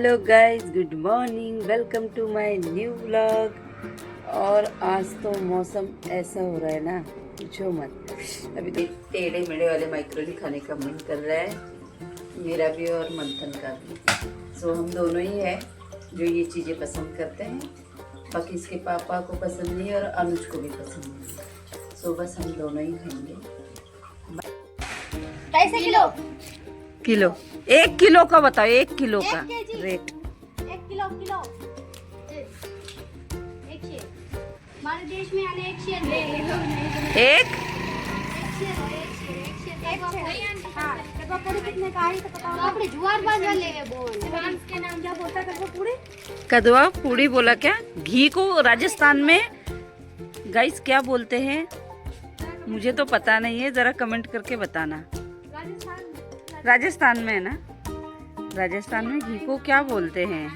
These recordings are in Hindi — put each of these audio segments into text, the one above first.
Hello guys, good morning, welcome to my new vlog. और आज तो मौसम ऐसा हो रहा है ना, पूछो मत। अभी तो टेढ़े मेढ़े वाले माइक्रोनी खाने का मन कर रहा है, मेरा भी और मंथन का भी। सो हम दोनों ही है जो ये चीज़ें पसंद करते हैं, बाकी इसके पापा को पसंद नहीं और अनुज को भी पसंद नहीं। सो बस हम दोनों ही खाएंगे। कैसे किलो? किलो, 1 किलो का बताओ, 1 किलो का रेट। 1 किलो किलो 1 शेर। हमारे देश में आने 1 शेर ले लो। एक हाँ, कदवा पूरी कितने का है तो बताओ। अपने जुआर बाजरा ले बोल। फ्रांस के नाम क्या बोलता है कदवा पूरी? कदवा पूड़ी बोला क्या? घी को राजस्थान में गाइस क्या बोलते हैं, मुझे तो पता नहीं है, जरा कमेंट करके बताना। राजस्थान में है ना, राजस्थान में घी को क्या बोलते हैं?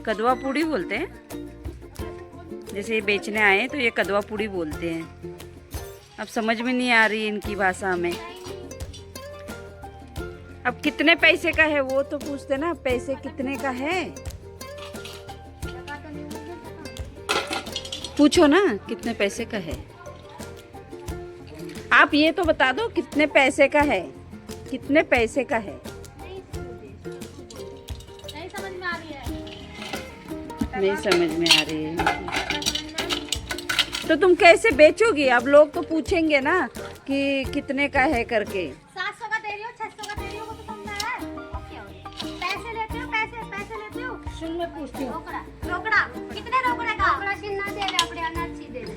कदवा पूड़ी बोलते हैं। जैसे ये बेचने आए तो ये कदवा पूड़ी बोलते हैं। अब समझ में नहीं आ रही इनकी भाषा में। अब कितने पैसे का है वो तो पूछते ना, पैसे कितने का है पूछो ना, कितने पैसे का है। आप ये तो बता दो कितने पैसे का है, कितने पैसे का है। नहीं समझ में आ रही है। नहीं समझ में आ रही है तो तुम कैसे बेचोगी? अब लोग तो पूछेंगे ना कि कितने का है करके। 700 का दे रही हो, 600 का दे रही हो, वो तो समझा है। Okay okay. पैसे लेते हो, पैसे लेते हो। सुन मैं पूछती हूँ। रोकड़ा कितने रोकड़े का? रोकड़ा कितना दे रहे? अपने अनाज सी दे रहे।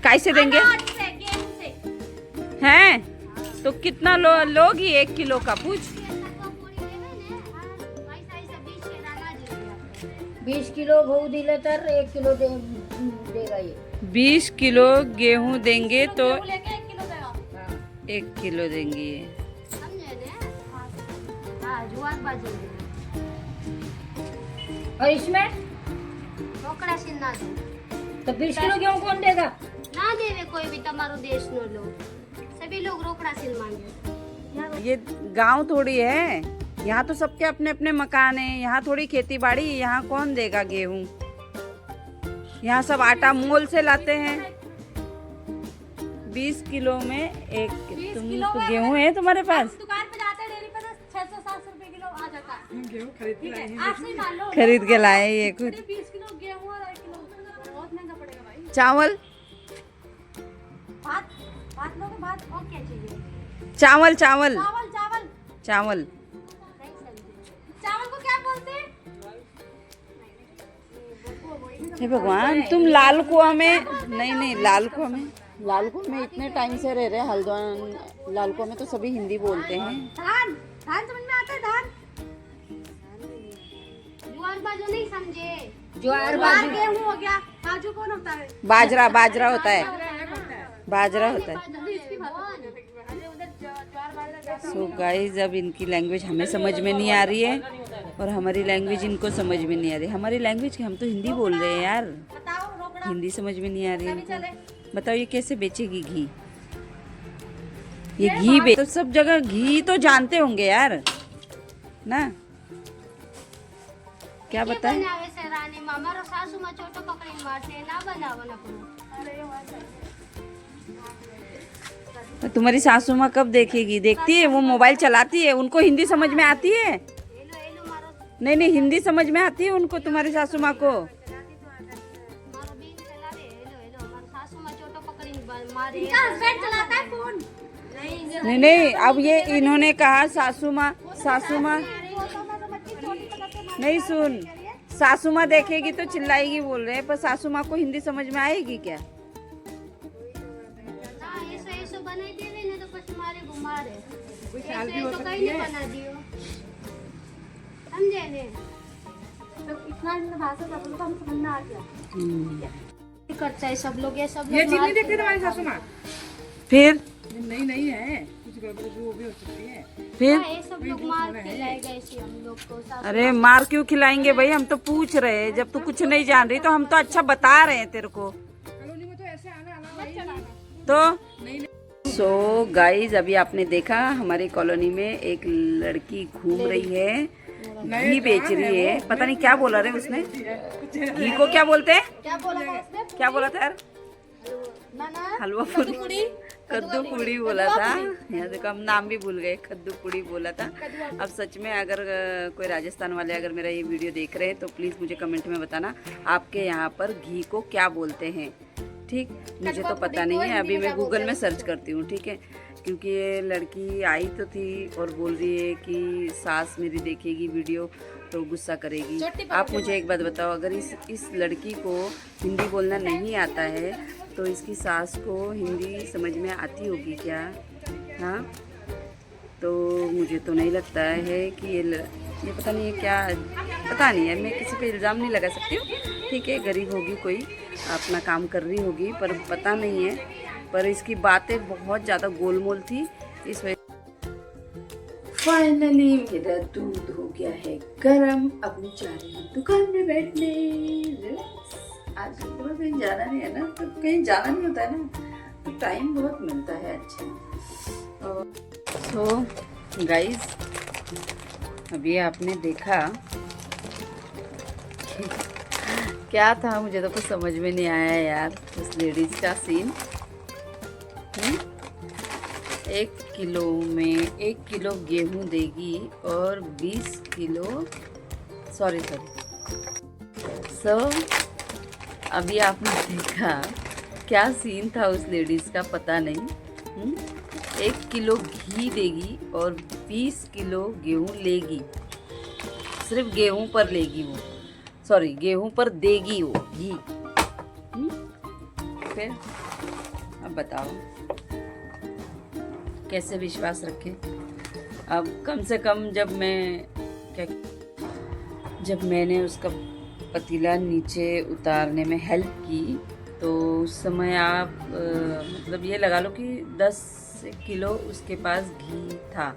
कैसे देंगे? अनाज से, गेहूं से। हैं तो कितना लोगी 1 किलो का? पूछ। 20 किलो गहू दिले तर 1 किलो देगा ये। 20 किलो गेहूं देंगे तो लेके 1 किलो देगा। 1 किलो देंगे ये। समझे ने? हाँ, जुआर बाजरे। और इसमें रोकड़ा से ना दे तो 20 किलो गेहूं कौन देगा? ना देवे कोई भी, तुम्हारो देश नो लोग सभी लोग रोकड़ा से मांगे। ये गांव थोड़ी है, यहाँ तो सबके अपने अपने मकान है, यहाँ थोड़ी खेती बाड़ी, यहाँ कौन देगा गेहूं? यहाँ सब आटा मोल से लाते हैं। 20 किलो में तुम गेहूं है तुम्हारे पास? दुकान पे जाते हैं डेयरी पे तो 600-700 रुपए किलो आ जाता है। गेहूं खरीद के लाए हैं। आप सही मान लो, खरीद के लाए ये खुद। 20 किलो गेहूं और 1 किलो बहुत महंगा पड़ेगा भाई। चावल भात लोगे? भात और क्या चाहिए? चावल चावल चावल नहीं समझे। चावल को क्या बोलते हैं? हे भगवान, तुम लाल कुआं में नहीं लाल कुआं में इतने टाइम से रह रहे हल्द्वानी। लाल कुआं में तो सभी हिंदी बोलते हैं। धान समझ में आता है? धान ज्वार बाजू नहीं समझे। ज्वार गेहूं हो गया, बाजू कौन होता है? बाजरा होता है, बाजरा होता है। सो गाइस, अब इनकी लैंग्वेज हमें समझ में नहीं आ रही है और हमारी लैंग्वेज इनको समझ में नहीं आ रही। हमारी लैंग्वेज हम तो हिंदी बोल रहे हैं यार, हिंदी समझ में नहीं आ रही है इनको। बताओ ये कैसे बेचेगी घी? ये घी तो सब जगह घी तो जानते होंगे यार ना, क्या बताएं? तो तुम्हारी सासू माँ कब देखेगी? देखती है, वो मोबाइल चलाती है, उनको हिंदी समझ में आती है? नहीं हिंदी समझ में आती है उनको, तुम्हारी सासू माँ को? नहीं अब ये इन्होंने कहा सासू माँ नहीं, सुन, सासू माँ देखेगी तो चिल्लाएगी बोल रहे हैं, पर सासू माँ को हिंदी समझ में आएगी क्या? करता है सब लोग, ये सब ये चीज नहीं देखती तुम्हारी सासू माँ? फिर नहीं है, कुछ गड़बड़ जो भी हो सकती है। फिर ये सब लोग मार खिलाएगा इसे हम लोग को। अरे मार क्यों खिलाएंगे भाई? हम तो पूछ रहे हैं, जब तू कुछ नहीं जान रही तो हम तो अच्छा बता रहे हैं तेरे को। कॉलोनी में तो ऐसे आना तो सो गाइज, अभी आपने देखा हमारी कॉलोनी में एक लड़की घूम रही है घी बेच रही है, पता नहीं क्या बोला रहे उसने। घी को क्या बोलते हैं? क्या बोला था उसने? क्या बोला था यार? नाना हलवा पूड़ी, कद्दू पूड़ी बोला था। यहाँ देखो हम नाम भी भूल गए, कद्दू पूड़ी बोला था। अब सच में अगर कोई राजस्थान वाले अगर मेरा ये वीडियो देख रहे हैं तो प्लीज़ मुझे कमेंट में बताना आपके यहाँ पर घी को क्या बोलते हैं। ठीक, मुझे तो पता नहीं है, अभी मैं गूगल में सर्च करती हूँ। ठीक है, क्योंकि ये लड़की आई तो थी और बोल रही है कि सास मेरी देखेगी वीडियो तो गुस्सा करेगी। आप मुझे एक बात बताओ, अगर इस लड़की को हिंदी बोलना नहीं आता है तो इसकी सास को हिंदी समझ में आती होगी क्या? हाँ, तो मुझे तो नहीं लगता है कि ये पता नहीं है क्या, पता नहीं है, मैं किसी पे इल्ज़ाम नहीं लगा सकती हूँ। ठीक है, गरीब होगी, कोई अपना काम कर रही होगी, पर पता नहीं है, पर इसकी बातें बहुत ज़्यादा गोलमोल थी इस वजह। फाइनली मेरा दूध हो गया है गरम, अब मैं जा रही हूँ दुकान में बैठने। आज तो कहीं जाना नहीं है ना, तो कहीं जाना नहीं होता है ना, तो टाइम बहुत मिलता है। अच्छा, तो गाइस अभी आपने देखा क्या था, मुझे तो कुछ समझ में नहीं आया यार उस लेडीज का सीन। 1 किलो में 1 किलो गेहूं देगी और 20 किलो सॉरी अभी आपने देखा क्या सीन था उस लेडीज का, पता नहीं। 1 किलो घी देगी और 20 किलो गेहूं लेगी, सिर्फ गेहूं पर लेगी वो, सॉरी गेहूं पर देगी वो घी। फिर अब बताओ कैसे विश्वास रखें। अब कम से कम जब मैंने उसका पतीला नीचे उतारने में हेल्प की तो उस समय आप मतलब ये लगा लो कि 10 किलो उसके पास घी था,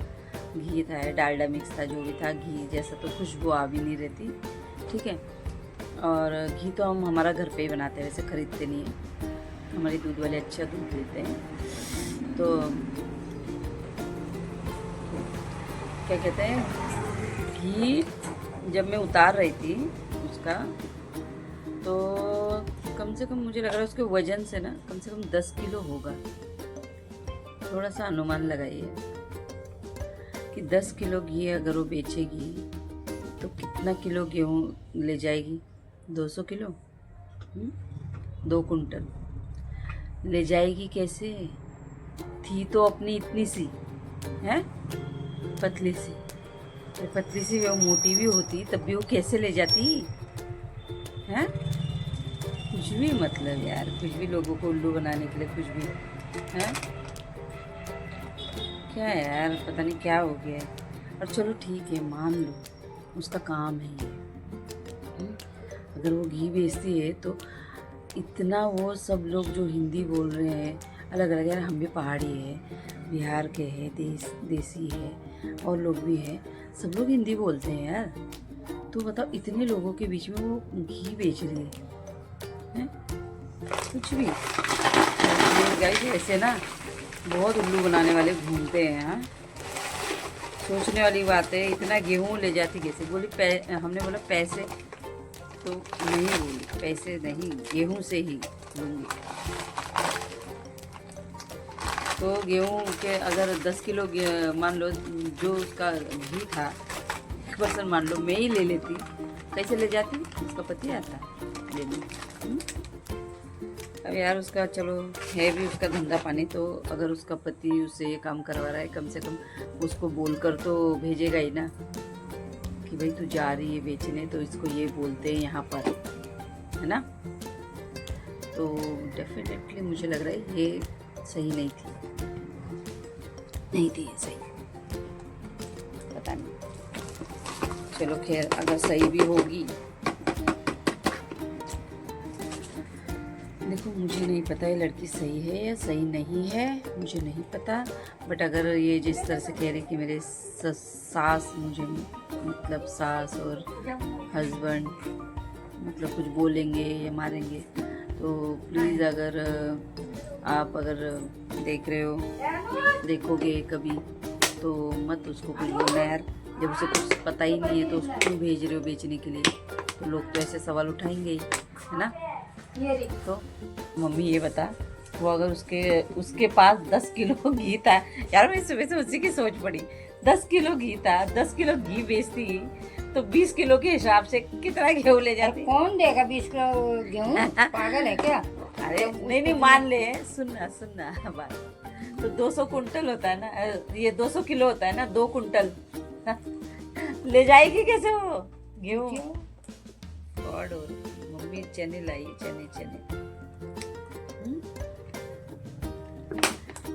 डालडा मिक्स था, जो भी था घी जैसा, तो खुशबू आ भी नहीं रहती। ठीक है, और घी तो हम हमारा घर पे ही बनाते हैं, वैसे खरीदते नहीं है, हमारी दूध वाले अच्छा दूध देते हैं। तो क्या कहते हैं, घी जब मैं उतार रही थी उसका, तो कम से कम मुझे लग रहा है उसके वजन से ना कम से कम 10 किलो होगा। थोड़ा सा अनुमान लगाइए कि 10 किलो घी अगर वो बेचेगी तो कितना किलो गेहूँ ले जाएगी? 200 किलो, 2 कुंटल ले जाएगी। कैसे? थी तो अपनी इतनी सी है, पतली सी, तो पतली सी वो मोटी भी होती तब भी वो कैसे ले जाती है? कुछ भी मतलब यार, कुछ भी लोगों को उल्लू बनाने के लिए कुछ भी है क्या यार, पता नहीं क्या हो गया है। और चलो ठीक है, मान लो उसका काम है ये, अगर वो घी बेचती है तो इतना वो सब लोग जो हिंदी बोल रहे हैं अलग अलग, यार हम भी पहाड़ी है, बिहार के हैं, देसी है और लोग भी हैं, सब लोग हिंदी बोलते हैं यार। तो बताओ इतने लोगों के बीच में वो घी बेच रही है? कुछ भी गाइस, ऐसे ना बहुत उल्लू बनाने वाले घूमते हैं। हाँ, सोचने वाली बात है, इतना गेहूँ ले जाती कैसे? बोली हमने बोला पैसे, तो नहीं बोली पैसे नहीं, गेहूँ से ही लूँगी। तो गेहूँ के अगर 10 किलो मान लो जो उसका घी था 1% मान लो मैं ही ले लेती, कैसे ले जाती? उसका पति आता लेने। अब यार उसका चलो है भी उसका धंधा पानी, तो अगर उसका पति उससे ये काम करवा रहा है, कम से कम उसको बोलकर तो भेजेगा ही ना कि भाई तू जा रही है बेचने, तो इसको ये बोलते हैं यहाँ पर, है ना। तो डेफिनेटली मुझे लग रहा है ये सही नहीं थी ये सही, पता नहीं। चलो खैर, अगर सही भी होगी, देखो मुझे नहीं पता ये लड़की सही है या सही नहीं है, मुझे नहीं पता। बट अगर ये जिस तरह से कह रही कि मेरे सास मुझे मतलब सास और हस्बैंड मतलब कुछ बोलेंगे या मारेंगे, तो प्लीज़ अगर आप अगर देख रहे हो देखोगे कभी तो मत उसको कुछ बोलना यार, जब उसे कुछ पता ही नहीं है तो उसको क्यों भेज रहे हो बेचने के लिए? तो लोग तो ऐसे सवाल उठाएंगे ही, है ना? तो मम्मी ये बता, वो अगर उसके पास 10 किलो घी था, यार मैं सुबह से उसी की सोच पड़ी, 10 किलो घी था, 10 किलो घी बेचती तो 20 किलो के हिसाब से कितना गेहूँ ले जाती? कौन देगा 20 किलो गेहूँ? पागल है क्या? अरे नहीं मान ले, सुनना बात, तो 200 कुंटल होता है ना, ये 200 किलो होता है ना, 2 कुंटल ले जाएगी कैसे वो गेहूँ? गॉड, मम्मी चने लाई, चने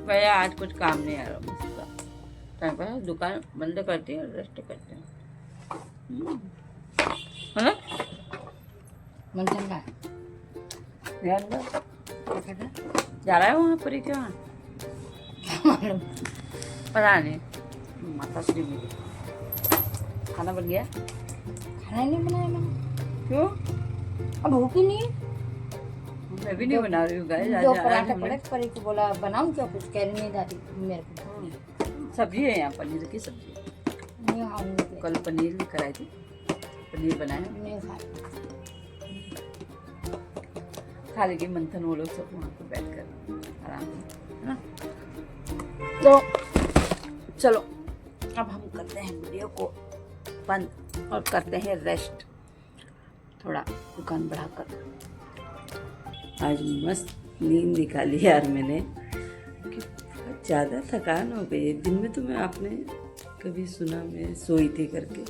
भैया आज कुछ काम नहीं आ रहा मुझका, दुकान बंद करती है, रेस्ट करते हैं, है ना? मन ठंडा है। जा रहा है वहाँ पर ही क्या? पता नहीं, माता श्री मेरी। खाना बन गया? खाना नहीं बनाया मैंने। क्यों? अब भूख ही नहीं है। मैं भी नहीं बना रही हूँ गाइस। दो पराठे पड़े, परी को बोला बनाऊं क्या, कुछ कह नहीं दादी मेरे को। सब्जी है यहाँ, पनीर की सब्जी। नहीं खाऊंगी। कल पनीर भी कराई थी, पनीर बनाया, नहीं खाया। खा लेगी मंथन वो लोग सब वहाँ पर बैठ कर आराम से, है ना? तो चलो अब हम करते हैं वीडियो को बंद और करते हैं रेस्ट, थोड़ा दुकान बढ़ाकर। आज मस्त नींद निकाली यार मैंने, कि बहुत ज़्यादा थकान हो गई है। दिन में तो मैं आपने कभी सुना मैं सोई थी करके,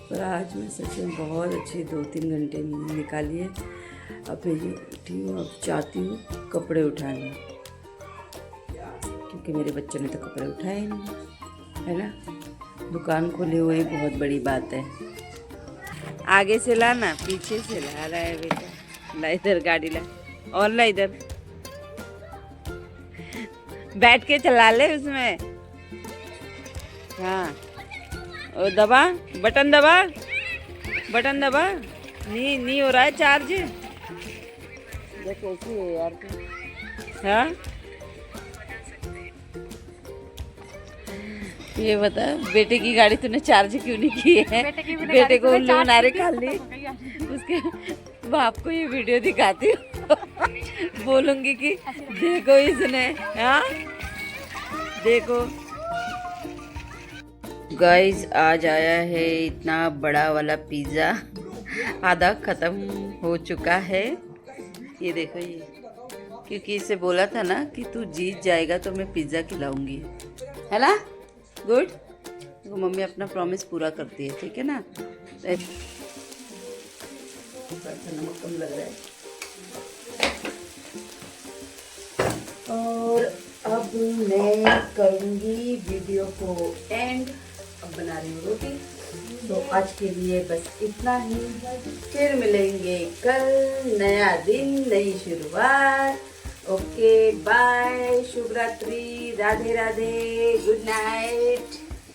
पर आज मैं सच में बहुत अच्छी 2-3 घंटे नींद निकाली है। अब मैं उठी हूँ, अब चाहती हूँ कपड़े उठाने, क्योंकि मेरे बच्चों ने तो कपड़े उठाए ही नहीं, है ना? दुकान खोले हुए बहुत बड़ी बात है। आगे से लाना, पीछे से ला रहा है बेटा। ला इधर गाड़ी ला, और ला इधर, बैठ के चला ले उसमें। हाँ, और दबा, बटन दबा, नहीं हो रहा है चार्ज। देख कैसी है यार तू, हाँ? ये बता, बेटे की गाड़ी तूने चार्ज क्यों नहीं की है? बेटे को उल्लू बना रहे खाली, उसके बाप को ये वीडियो दिखाती हूँ बोलूंगी कि देखो इसने, हाँ देखो गाइस, आज आया है इतना बड़ा वाला पिज़्ज़ा, आधा ख़त्म हो चुका है। ये देखो, ये क्योंकि इसे बोला था ना कि तू जीत जाएगा तो मैं पिज़्ज़ा खिलाऊंगी, है ना? गुड। तो मम्मी अपना प्रॉमिस पूरा करती है, ठीक है ना? नमक कम लग रहा है। और अब मैं करूँगी वीडियो को एंड। अब बना रही हूँ रोटी, तो आज के लिए बस इतना ही। फिर मिलेंगे कल, नया दिन, नई शुरुआत। ओके बाय, शुभ रात्रि, राधे राधे, गुड नाइट।